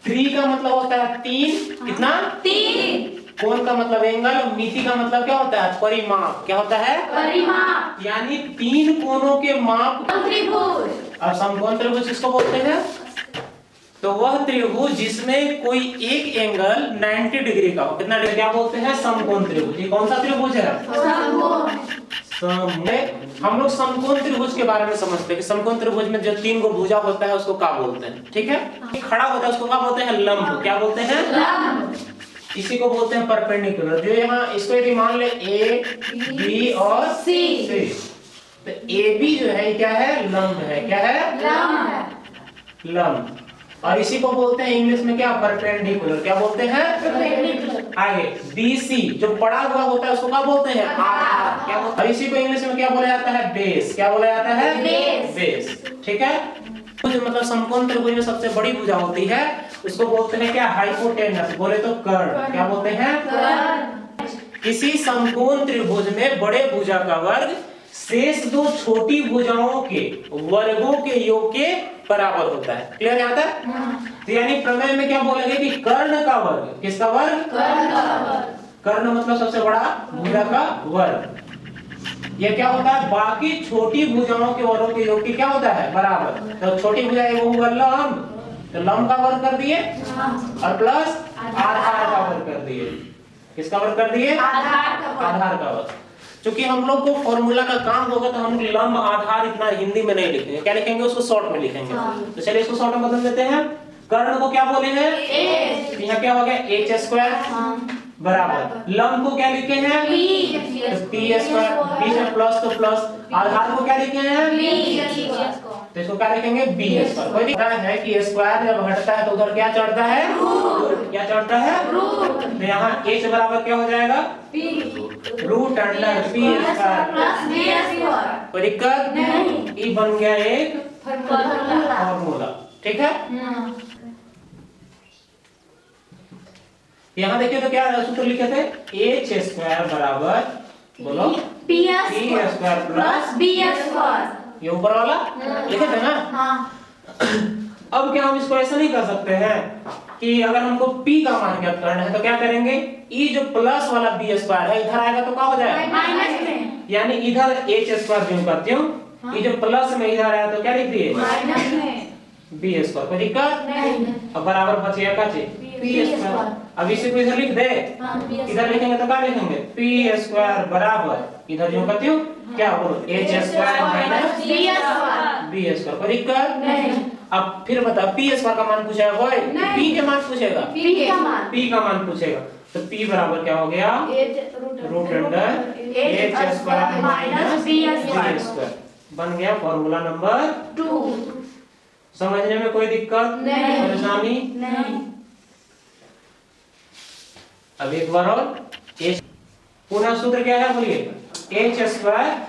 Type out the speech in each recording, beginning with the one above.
त्रि का मतलब होता है 3, कितना 3, कोण का मतलब एंगल, और मिति का मतलब क्या होता है परिमाप, क्या होता है परिमाप, यानी 3 कोणों के माप। त्रिभुज, अब समकोण त्रिभुज किसको बोलते हैं? तो वह त्रिभुज जिसमें कोई एक एंगल 90 डिग्री का हो, कितना डिग्री, क्या बोलते हैं समकोण त्रिभुज। ये कौन सा त्रिभुज है? हम लोग समकोण त्रिभुज के बारे में समझते हैं कि समकोण त्रिभुज में जो 3 गो भुजा होता है उसको क्या बोलते हैं, ठीक है। खड़ा होता है उसको क्या बोलते हैं लंब, क्या बोलते हैं लंब, इसी को बोलते हैं परपेंडिकुलर। जो यहाँ इसको यदि मान ले ए बी और सी, तो ए बी जो है क्या है लंब है, क्या है लंब है, लंब। और इसी को बोलते हैं इंग्लिश में क्या परपेंडिकुलर, क्या बोलते हैं परपेंडिकुलर, आगे बीसी जो पड़ा हुआ होता है उसको क्या बोलते हैं आधार, क्या बोलते हैं। और इसी को इंग्लिश में क्या बोला जाता है बेस, क्या बोला जाता है बेस, बेस, ठीक है। जो मतलब समकोण त्रिभुज में सबसे बड़ी भुजा होती है उसको बोलते हैं क्या हाइपोटेनस, बोले तो कर्ण, क्या बोलते हैं कर्ण। किसी समकोण त्रिभुज में बड़े भुजा का वर्ग शेष दो छोटी भुजाओं के वर्गों के योग के बराबर होता है। क्लियर यहाँ तक? तो यानी प्रमेय में क्या बोलेंगे कि कर्ण का वर्ग, किसका वर्ग कर्ण का वर्ग, कर्ण मतलब सबसे बड़ा भुजा का वर्ग, ये क्या होता है बाकी छोटी भुजाओं के वर्गों के योग की क्या होता है बराबर। तो छोटी भुजा है वो हुआ लंब, तो लंब का वर्ग कर दिए और प्लस आधार का वर्ग कर दिए, किसका वर्ग कर दिए आधार का वर्ग, आधार का वर्ग। क्योंकि हम लोग को फॉर्मूला का काम होगा तो हम लोग लंब आधार इतना हिंदी में नहीं लिखेंगे, क्या लिखेंगे उसको शॉर्ट में लिखेंगे। तो चलिए इसको शॉर्ट में बदल देते हैं। कर्ण को क्या बोले हैं एच, यहाँ क्या हो गया एच स्क्वायर बराबर, लंब को क्या लिखे हैं पी स्क्वायर, बी से प्लस तो प्लस, आधार को क्या लिखे हैं तो इसको क्या लिखेंगे बी स्क्वायर। कोई दिक्कत है कि स्क्वायर जब घटता है तो उधर क्या चढ़ता है क्या चढ़ता है रूट, तो यहाँ h बराबर क्या हो जाएगा root under P square plus B square, कोई दिक्कत नहीं, ये बन गया एक फॉर्मूला, फॉर्मूला, ठीक है। यहाँ देखिए तो क्या सूत्र लिखे थे h स्क्वायर बराबर बोलो P square plus B square, ये ऊपर वाला लिखे थे ना। हाँ, अब क्या हम इसको ऐसा नहीं कर सकते हैं कि अगर हमको p का मान ज्ञात करना है तो क्या करेंगे e जो प्लस वाला b स्क्वायर है इधर आएगा तो क्या हो जाएगा माइनस में, यानी इधर h स्क्वायर जो करती हूँ ये जो प्लस में इधर आया तो क्या लिख दिए माइनस में, b स्क्वायर, कोई दिक्कत नहीं, अब बराबर बचेगा क्या चीज p स्क्वायर। अब इसी को इधर लिख दे, इधर लिखेंगे तो क्या लिखेंगे p स्क्वायर बराबर इधर जो करती हूँ क्या बोलो h square minus B square, b square, कोई दिक्कत नहीं, अब फिर बता p स्क्वायर का मान पूछेगा कोई नहीं। p के मान पूछेगा पी का मान, p का मान पूछेगा तो p बराबर क्या हो गया root under h square minus B b square, square बन गया फॉर्मूला नंबर 2, समझने में कोई दिक्कत नहीं। परेशानी नहीं, अब एक बार और h पुनः सूत्र क्या है बोलिए h स्क्वायर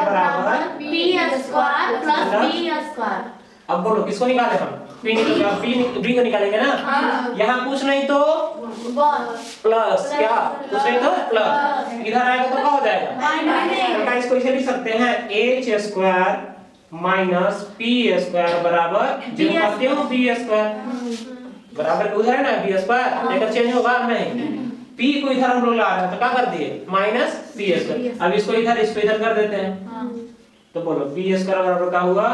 बराबर B square plus B square, अब बोलो किसको निकाले हम p निकालेंगे p b को निकालेंगे ना। हाँ। यहाँ कुछ नहीं तो प्लस क्या कुछ नहीं तो प्लस, इधर आएगा तो क्या हो जाएगा तो इसको इसे लिख सकते हैं h square minus p square बराबर जो करते हो b स्क्वायर बराबर उधर है ना b स्क्वायर लेकर चेंज होगा नहीं, p को इधर हम लोग ला रहे हैं तो क्या कर दिए माइनस p स्क्वायर। अब इसको इधर कर देते हैं तो बोलो b स्क्वायर बराबर क्या हुआ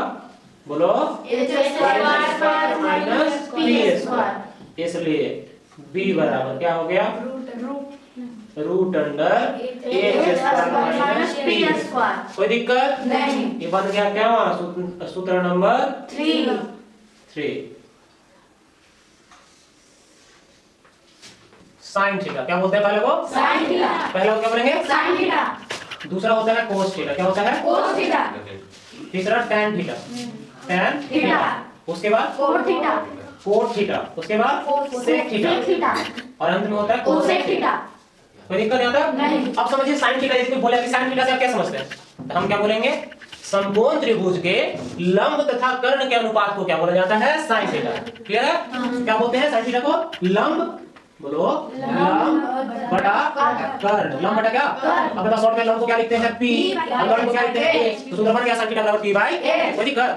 बोलो h square minus p square, इसलिए b बराबर क्या हो गया root under h square minus p square, कोई दिक्कत नहीं, ये बन गया क्या सूत्र नंबर 3 साइन थीटा, क्या बोलते हैं पहले को साइन थीटा, पहले को क्या बोलेंगे साइन थीटा, दूसरा होता है कोस थीटा, क्या होता है कोस थीटा, तीसरा टैन थीटा, टैन थीटा, उसके बाद कोट थीटा, कोट थीटा, उसके बाद सेक सेक थीटा, और अंत में होता है कोसेक थीटा, कोई दिक्कत नहीं आता नहीं। अब समझिए साइन थीटा, इसमें बोला कि साइन थीटा से आप क्या समझते हैं तो हम क्या बोलेंगे समकोण त्रिभुज के लंब तथा कर्ण के अनुपात को क्या बोला जाता है साइन थीटा। क्लियर है क्या बोलते हैं साइन थीटा को लंब बोलो लंब बटा कर्ण। लंब बटा क्या? अब बता शॉर्ट में लंब को क्या लिखते हैं p, और कर्ण को क्या लिखते हैं a। तो सूत्र बन गया sin थीटा बराबर p बाय a। कोई दिक्कत?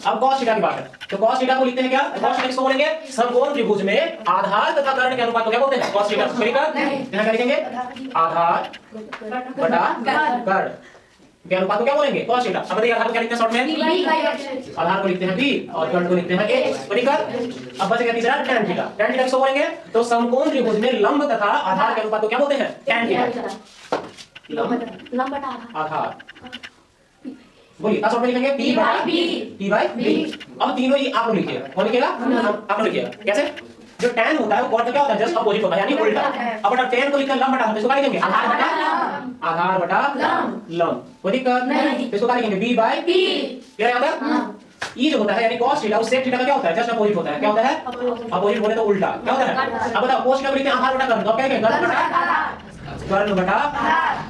अब cos थीटा की बात है, तो cos थीटा को लिखते हैं क्या? cos थीटा किसको बोलेंगे? समकोण त्रिभुज में आधार तथा कर्ण के अनुपात को क्या बोलते हैं? cos theta. कोई दिक्कत? यहाँ क्या लिखेंगे? आधार बटा कर्ण के अनुपात को क्या बोलेंगे? cos theta. अब बताइए आधार को क्या लिखते हैं शॉर्ट में? आधार को लिखते हैं b और कर्ण को लिखते हैं a। कोई दिक्कत? अब बचेगा तीसरा tan थीटा। tan थीटा किसको बोलेंगे? तो समकोण त्रिभुज में लंब तथा आधार के अनुपात को क्या बोलते हैं? tan theta. लंब बटा आधार बोलिए शॉर्ट में लिखेंगे p बाय b। अब तीनों ही आप लोग लिखिए। कौन लिखेगा? आप लोग लिखिएगा। कैसे? जो tan होता है वो कॉट क्या होता है? जस्ट अपोजिट होता है, यानी उल्टा। अब बटा tan को लिखकर लंब बटा, इसको क्या लिखेंगे? आधार बटा लंब। कोई दिक्कत? इसको क्या लिखेंगे? b बाय क्लियर है यहाँ? ये जो होता है यानी cos थीटा, उस sec थीटा का क्या होता है? जस्ट अपोजिट होता है। क्या होता है? अपोजिट बोले तो उल्टा। क्या होता है? अब बताओ cos थीटा को लिखते हैं आधार बटा कर्ण, तो अब क्या लिखेंगे? कर्ण बटा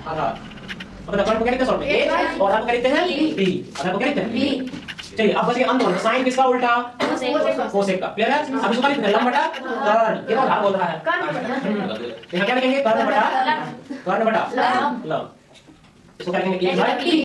आधार। अब बताओ कर्ण को क्या लिखते हैं शॉर्ट में? a और आधार को क्या लिखते हैं? b। आधार को क्या लिखते हैं? b। चलिए अब बच गया अंत। साइन किसका उल्टा? कोसेक का। क्लियर है? अब इसको क्या लिखते हैं? लंब बटा कर्ण। ये तो आधार बोल रहा है। यहाँ क्या लिखेंगे? कर्ण बटा लंब। इसको क्या लिखेंगे?